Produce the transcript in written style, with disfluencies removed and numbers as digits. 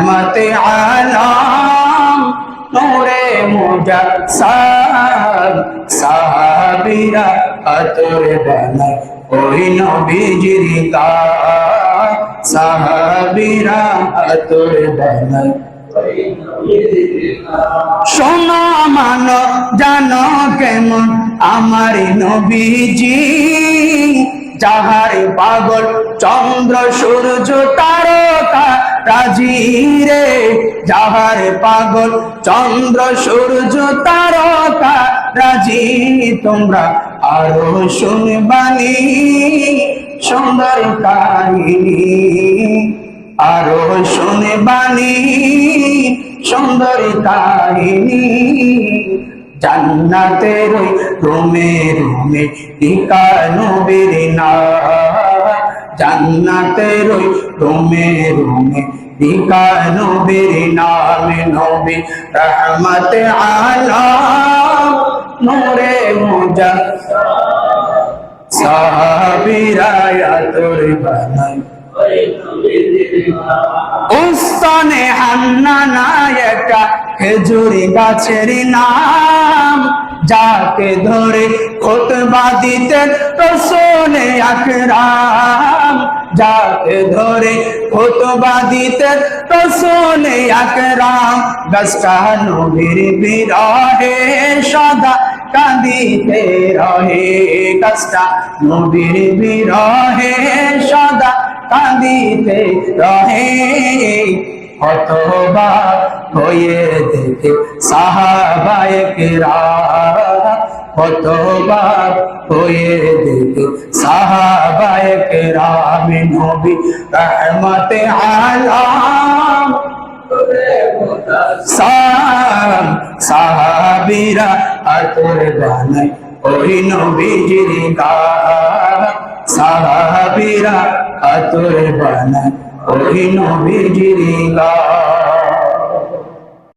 মতে আলাম নূরে মুজাসসাম সাহাবীরা আতর বানায় ওই নবীজির গায় সাহাবীরা আতর বানায় শোনো মানো জানো কেমন আমার নবীজি যাহার পাগল চন্দ্র সূর্য তারকা রাজি রে যাহার পাগল চন্দ্র সূর্য তারকা রাজি তোমরা আরো শুনবানি সুন্দর কাহিনী আরো শুনবানি সুন্দর কাহিনী জান্নাতের রুমে রুমে লিখা নবীর নাম জান্নাতের রুমে রুমে লিখা নবীর নাম নবী রহমতে আলাম নূরে মুজাসসাম সাহাবীরা আতর বানায় উস্তানে হান্নানা একটা খেজুরি গাছের নাম যাকে ধরে খুতবা দিতেন রাসূল আকরাম যাকে ধরে খুতবা দিতেন রাসূল আকরাম গাছটা নবীর বিরহে সদা কাঁদিতে রহে গাছটা নবীর বিরহে সদা কাঁদিতে রহে হতবাক হয়ে দেখে সাহাবায়ে কেরাম হতবাক হয়ে দেখে সাহাবায়ে কেরাম নবী রহমতে আলাম সাহাবীরা আতর বানায় ওই নবীজির গায় সাহাবীরা আতর বানায় ওই নবীজির গায়